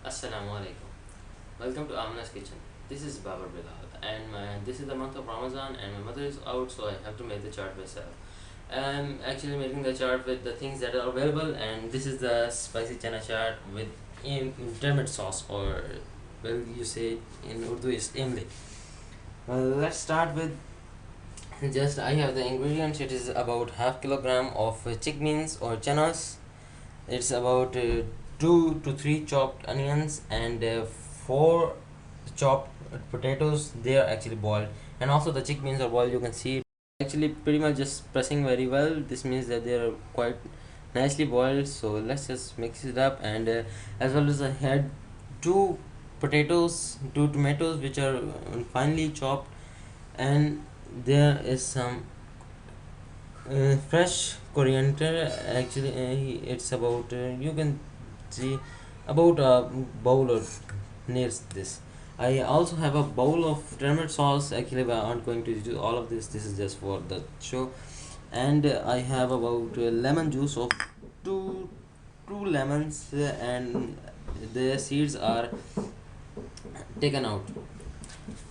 Assalamu alaikum. Welcome to Amna's kitchen. This is Babar Bilal, and this is the month of Ramadan, and my mother is out, so I have to make the chart myself. I'm actually making the chart with the things that are available, and this is the spicy chana chart with intermediate sauce, or well, you say in Urdu is imli. Well, let's start with just I have the ingredients. It is about half kilogram of chickpeas or chanas. It's about 2 to 3 chopped onions and 4 chopped potatoes. They are actually boiled, and also the chickpeas are boiled. You can see it actually pretty much just pressing very well. This means that they are quite nicely boiled. So let's just mix it up, and as well as I had 2 tomatoes which are finely chopped, and there is some fresh coriander. Actually, it's about you can see about a bowl or nears this. I also have a bowl of turmeric sauce. Actually, I aren't going to do all of this. This is just for the show. And I have about lemon juice of two lemons, and the seeds are taken out.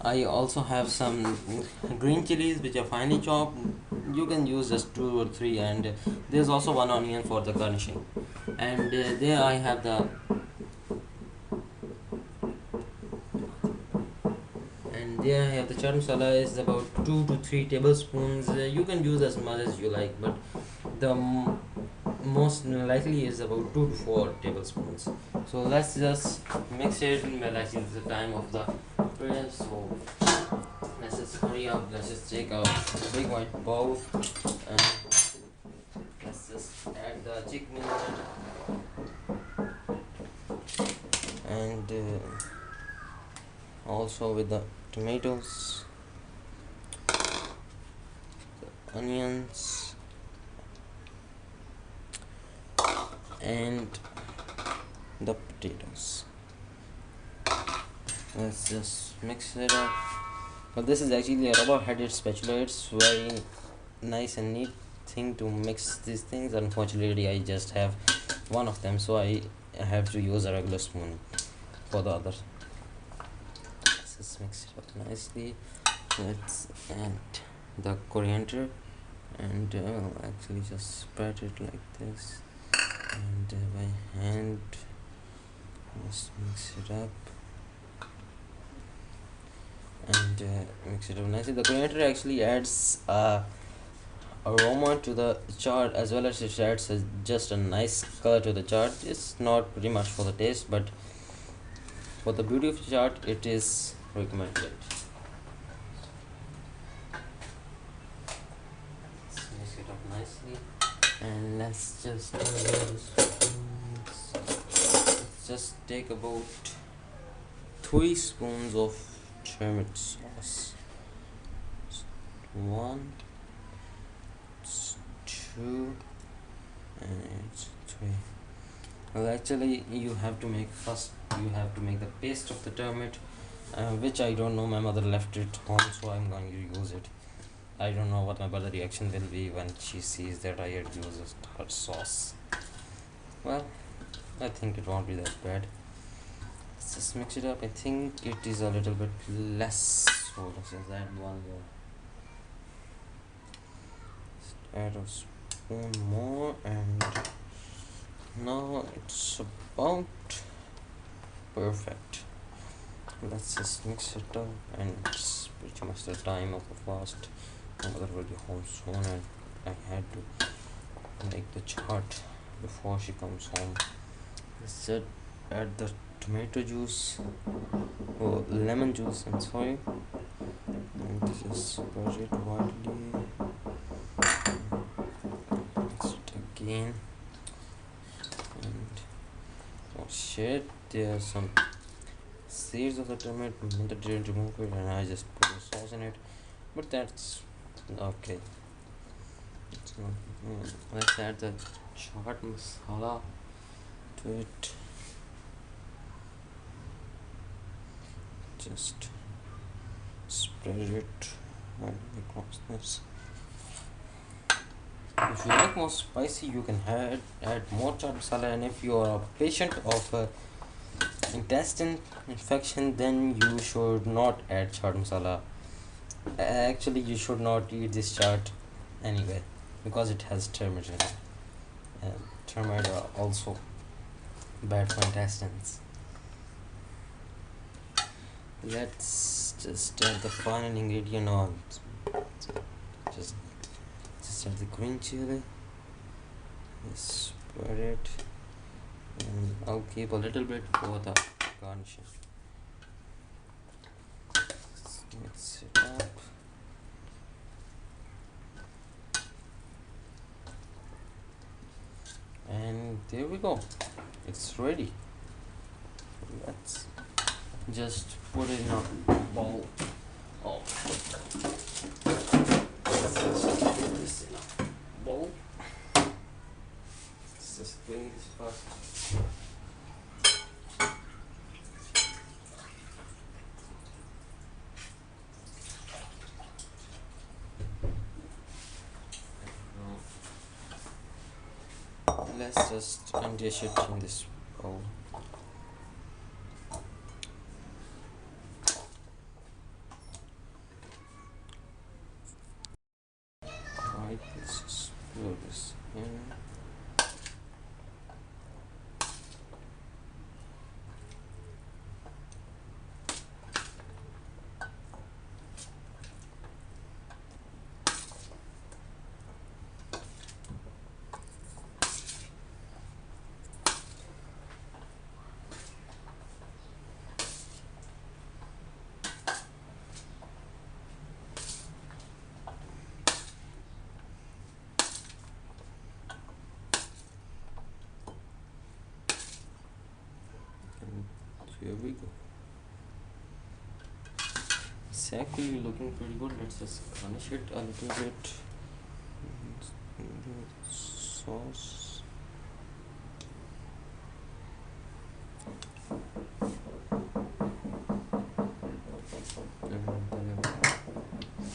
I also have some green chilies which are finely chopped. You can use just 2 or 3, and there's also 1 onion for the garnishing. And there I have the and there I have the chaat masala is about 2 to 3 tablespoons. You can use as much as you like, but the most likely is about 2 to 4 tablespoons. So let's just mix it. Well, actually, it's the time of the prayer, so let's just hurry up. Let's just take a big white bowl, and let's just add the chicken and also with the tomatoes, the onions, and the potatoes. Let's just mix it up. Well, this is actually a rubber-headed spatula. It's very nice and neat thing to mix these things. Unfortunately, I just have one of them, so I have to use a regular spoon for the other. Let's just mix it up nicely. Let's add the coriander, and actually just spread it like this, and by hand just mix it up and mix it up nicely. The coriander actually adds aroma to the chart, as well as it adds just a nice color to the chart. It's not pretty much for the taste, but for the beauty of the chart it is recommended. Let's mix it up nicely, and let's just take about 3 spoons of turmeric sauce. One, two, and it's 3. Well, actually, you have to make the paste of the turmeric, which I don't know. My mother left it home, so I'm going to use it. I don't know what my mother's reaction will be when she sees that I had used her sauce. Well, I think it won't be that bad. Let's just mix it up. I think it is a little bit less, so let's just add one more. Just add a spoon more, and now it's about perfect. Let's just mix it up, and it's pretty much the time of the fast. My mother will be home soon, and I had to make the chart before she comes home. Let's just add the tomato juice or lemon juice, I'm sorry, and just spread it widely. Mix it again, and oh shit, there are some seeds of the tomato. Mother didn't remove it, and I just put the sauce in it, but that's okay. It's not, let's add the chaat masala to it. Just spread it and across this. If you like more spicy, you can add more chaat masala, and if you are a patient of intestine infection, then you should not add chaat masala. Actually, you should not eat this chaat anyway because it has turmeric in it. And turmeric are also bad for intestines. Let's just add the final ingredient on. Just add the green chili. Spread it, and I'll keep a little bit for the garnishing. Mix it up. And there we go. It's ready. Let's just put it in a bowl. Oh, let's just put this in a bowl. Let's just clean this first. Let's just undish it in this bowl. Right, let's just put this in. Here we go. It's actually looking pretty good. Let's just garnish it a little bit. Sauce.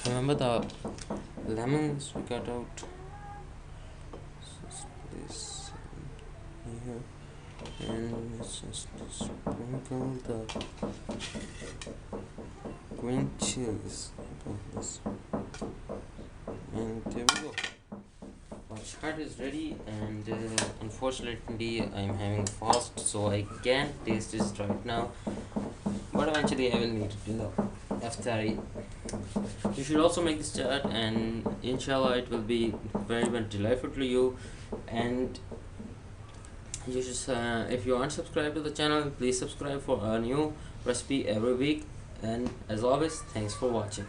Remember the lemons we cut out. Just put this here. And let's just sprinkle the green chilies above this, and there we go. My chaat is ready, and unfortunately I'm having fast, so I can't taste this right now, but eventually I will need it after I eat. You should also make this chaat, and inshallah it will be very much delightful to you. And you should, if you aren't subscribed to the channel, please subscribe for a new recipe every week. And as always, thanks for watching.